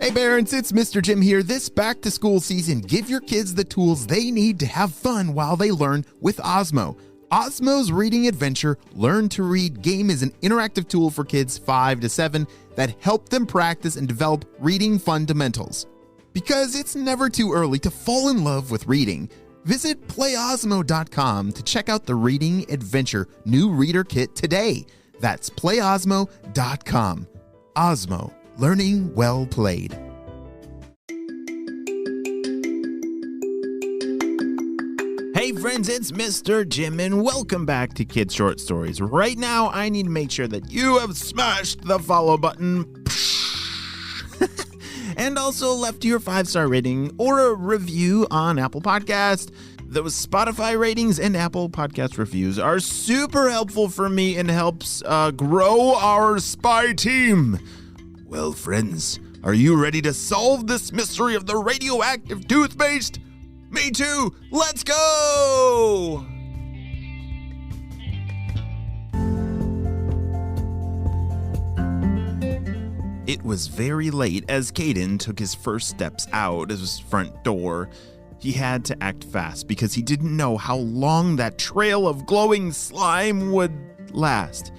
Hey parents, it's Mr. Jim here. This back to school season, give your kids the tools they need to have fun while they learn with Osmo. Osmo's Reading Adventure Learn to Read game is an interactive tool for kids 5 to 7 that help them practice and develop reading fundamentals. Because it's never too early to fall in love with reading, visit playosmo.com to check out the Reading Adventure new reader kit today. That's playosmo.com. Osmo. Learning well played. Hey friends, it's Mr. Jim and welcome back to Kids Short Stories. Right now, I need to make sure that you have smashed the follow button and also left your 5-star rating or a review on Apple Podcast. Those Spotify ratings and Apple Podcast reviews are super helpful for me and helps grow our spy team. Well, friends, are you ready to solve this mystery of the radioactive toothpaste? Me too! Let's go! It was very late as Kayden took his first steps out of his front door. He had to act fast because he didn't know how long that trail of glowing slime would last.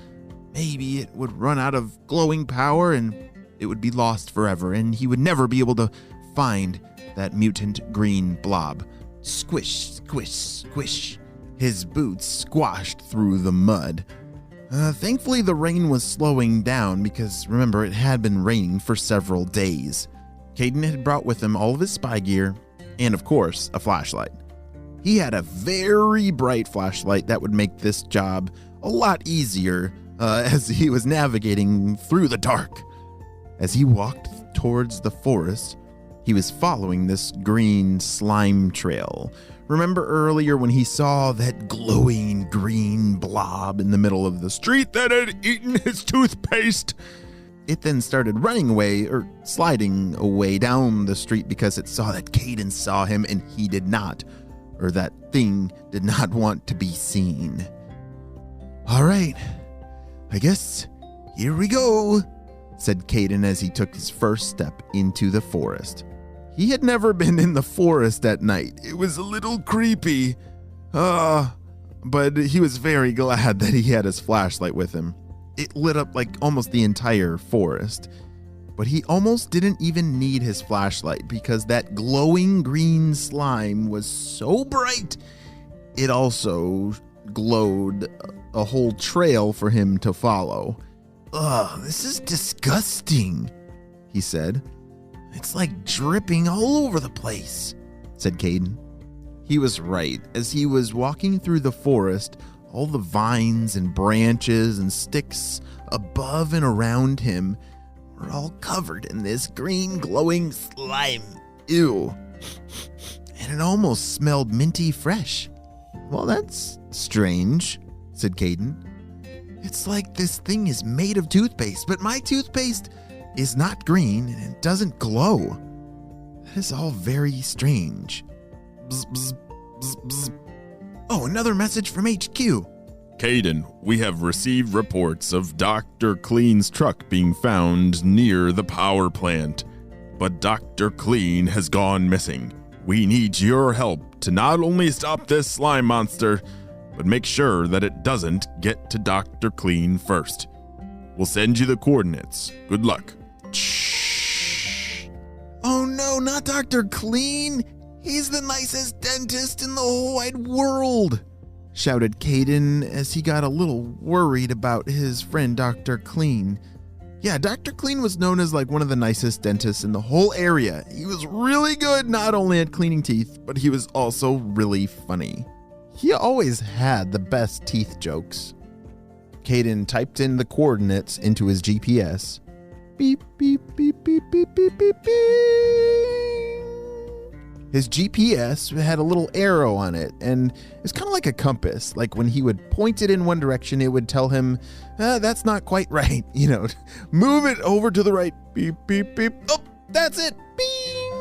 Maybe it would run out of glowing power and it would be lost forever, and he would never be able to find that mutant green blob. Squish, squish, squish. His boots squashed through the mud. Thankfully, the rain was slowing down because, remember, it had been raining for several days. Kayden had brought with him all of his spy gear and, of course, a flashlight. He had a very bright flashlight that would make this job a lot easier as he was navigating through the dark. As he walked towards the forest, he was following this green slime trail. Remember earlier when he saw that glowing green blob in the middle of the street that had eaten his toothpaste? It then started running away, or sliding away down the street because it saw that Kayden saw him and he did not, or that thing did not want to be seen. All right, I guess here we go, said Kayden as he took his first step into the forest. He had never been in the forest at night. It was a little creepy. But he was very glad that he had his flashlight with him. It lit up like almost the entire forest. But he almost didn't even need his flashlight because that glowing green slime was so bright, it also glowed a whole trail for him to follow. Ugh, this is disgusting, he said. It's like dripping all over the place, said Kayden. He was right. As he was walking through the forest, all the vines and branches and sticks above and around him were all covered in this green glowing slime. Ew. And it almost smelled minty fresh. Well, that's strange, said Kayden. It's like this thing is made of toothpaste, but my toothpaste is not green and it doesn't glow. That is all very strange. Bzz, bzz, bzz, bzz. Oh, another message from HQ. Kayden, we have received reports of Dr. Clean's truck being found near the power plant. But Dr. Clean has gone missing. We need your help to not only stop this slime monster, but make sure that it doesn't get to Dr. Clean first. We'll send you the coordinates. Good luck. Shh. Oh no, not Dr. Clean. He's the nicest dentist in the whole wide world, shouted Kayden as he got a little worried about his friend Dr. Clean. Yeah, Dr. Clean was known as like one of the nicest dentists in the whole area. He was really good not only at cleaning teeth, but he was also really funny. He always had the best teeth jokes. Kayden typed in the coordinates into his GPS. Beep, beep, beep, beep, beep, beep, beep, beep. His GPS had a little arrow on it, and it's kind of like a compass. Like when he would point it in one direction, it would tell him, that's not quite right. You know, move it over to the right. Beep, beep, beep. Oh, that's it. Bing.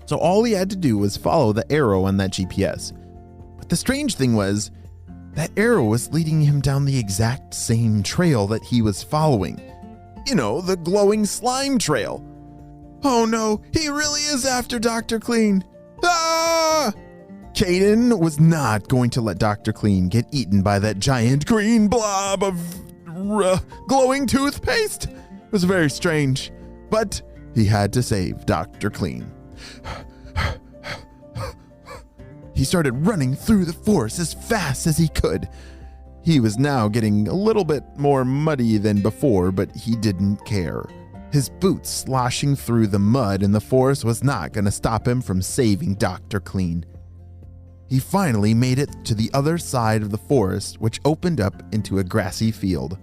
So all he had to do was follow the arrow on that GPS. But the strange thing was, that arrow was leading him down the exact same trail that he was following. You know, the glowing slime trail. Oh no, he really is after Dr. Clean. Ah! Kayden was not going to let Dr. Clean get eaten by that giant green blob of glowing toothpaste. It was very strange, but he had to save Dr. Clean. He started running through the forest as fast as he could. He was now getting a little bit more muddy than before, but he didn't care. His boots sloshing through the mud in the forest was not going to stop him from saving Dr. Clean. He finally made it to the other side of the forest, which opened up into a grassy field.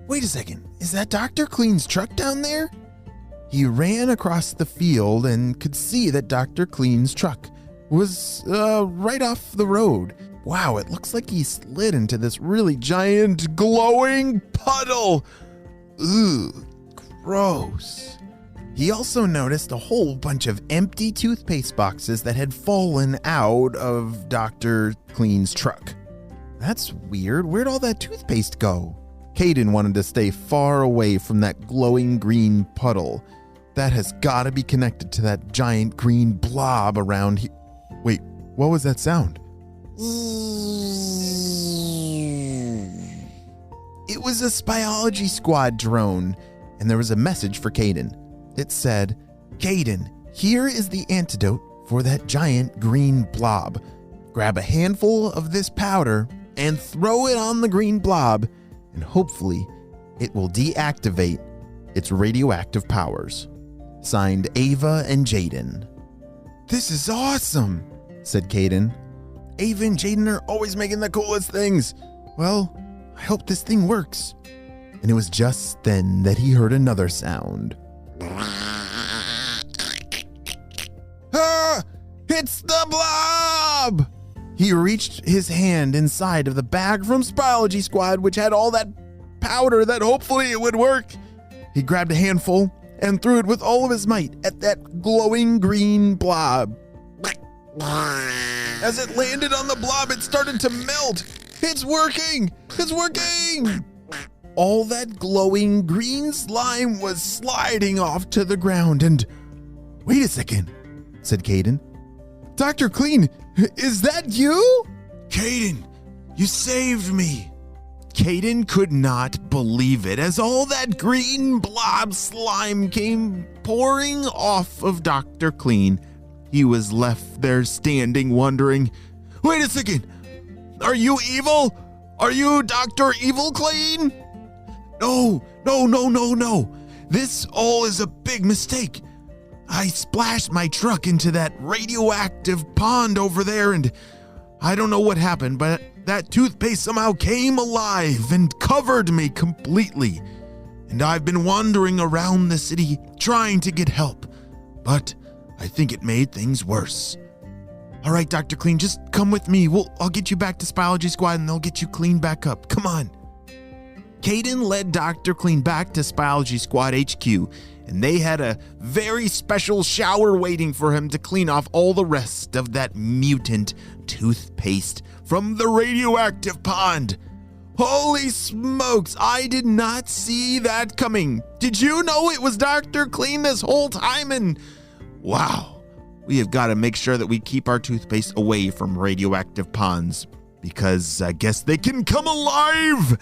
Wait a second, is that Dr. Clean's truck down there? He ran across the field and could see that Dr. Clean's truck was right off the road. Wow, it looks like he slid into this really giant glowing puddle. Ooh, gross. He also noticed a whole bunch of empty toothpaste boxes that had fallen out of Dr. Clean's truck. That's weird. Where'd all that toothpaste go? Kayden wanted to stay far away from that glowing green puddle. That has got to be connected to that giant green blob around here. Wait, what was that sound? It was a Spyology squad drone, and there was a message for Kayden. It said, Kayden, here is the antidote for that giant green blob. Grab a handful of this powder and throw it on the green blob, and hopefully it will deactivate its radioactive powers. Signed, Ava and Jaden. This is awesome, said Kayden. Ava and Jaden are always making the coolest things. Well, I hope this thing works. And it was just then that he heard another sound. Ah! It's the blob! He reached his hand inside of the bag from Spyology Squad, which had all that powder that hopefully it would work. He grabbed a handful and threw it with all of his might at that glowing green blob. As it landed on the blob, it started to melt. It's working! It's working! All that glowing green slime was sliding off to the ground and... Wait a second, said Kayden. Dr. Clean, is that you? Kayden, you saved me. Kayden could not believe it as all that green blob slime came pouring off of Dr. Clean. He was left there standing, wondering, wait a second, are you evil? Are you Dr. Evil Clean? No. This all is a big mistake. I splashed my truck into that radioactive pond over there, and I don't know what happened, but that toothpaste somehow came alive and covered me completely. And I've been wandering around the city trying to get help, but I think it made things worse. All right, Dr. Clean, just come with me. I'll get you back to Spyology Squad and they'll get you cleaned back up. Come on. Kayden led Dr. Clean back to Spyology Squad HQ, and they had a very special shower waiting for him to clean off all the rest of that mutant toothpaste from the radioactive pond. Holy smokes, I did not see that coming. Did you know it was Dr. Clean this whole time? And wow, we have got to make sure that we keep our toothpaste away from radioactive ponds because I guess they can come alive.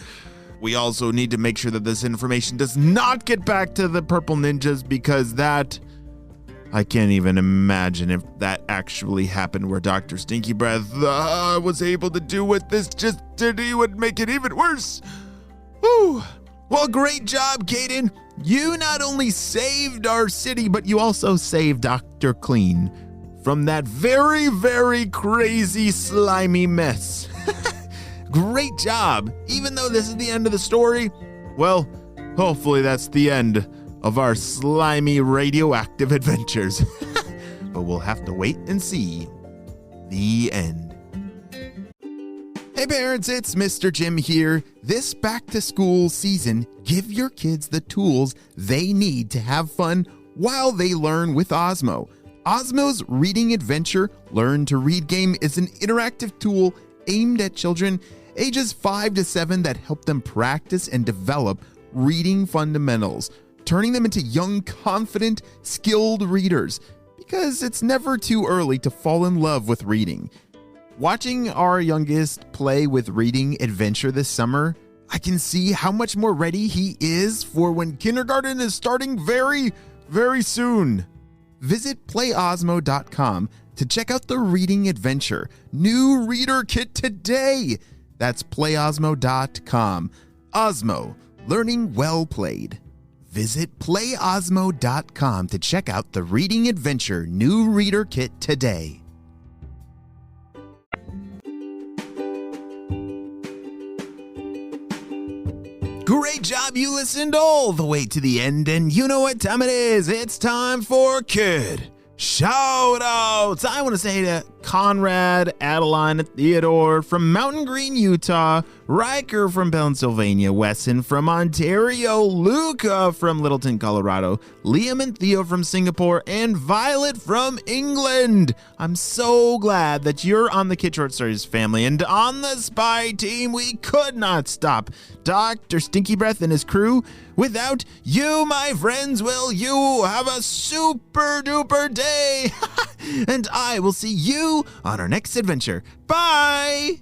We also need to make sure that this information does not get back to the purple ninjas because that, I can't even imagine if that actually happened where Dr. Stinky Breath was able to do what this just did. He would make it even worse. Whew. Well, great job, Kayden. You not only saved our city, but you also saved Dr. Clean from that very, very crazy, slimy mess. Great job. Even though this is the end of the story, well, hopefully that's the end of our slimy radioactive adventures. But we'll have to wait and see. The end. Hey parents, it's Mr. Jim here. This back-to-school season, give your kids the tools they need to have fun while they learn with Osmo. Osmo's Reading Adventure Learn to Read game is an interactive tool aimed at children ages 5 to 7 that help them practice and develop reading fundamentals. turning them into young, confident, skilled readers, because it's never too early to fall in love with reading. Watching our youngest play with Reading Adventure this summer, I can see how much more ready he is for when kindergarten is starting very, very soon. Visit playosmo.com to check out the Reading Adventure new reader kit today. That's playosmo.com. Osmo, learning well played. Visit playosmo.com to check out the Reading Adventure new reader kit today. Great job, you listened all the way to the end, and you know what time it is. It's time for Kid Shoutouts. I want to say to Conrad, Adeline, Theodore from Mountain Green, Utah, Riker from Pennsylvania, Wesson from Ontario, Luca from Littleton, Colorado, Liam and Theo from Singapore, and Violet from England. I'm so glad that you're on the Kid Short Stories family, and on the Spy team, we could not stop Dr. Stinky Breath and his crew. Without you, my friends, will you have a super duper day? And I will see you on our next adventure. Bye!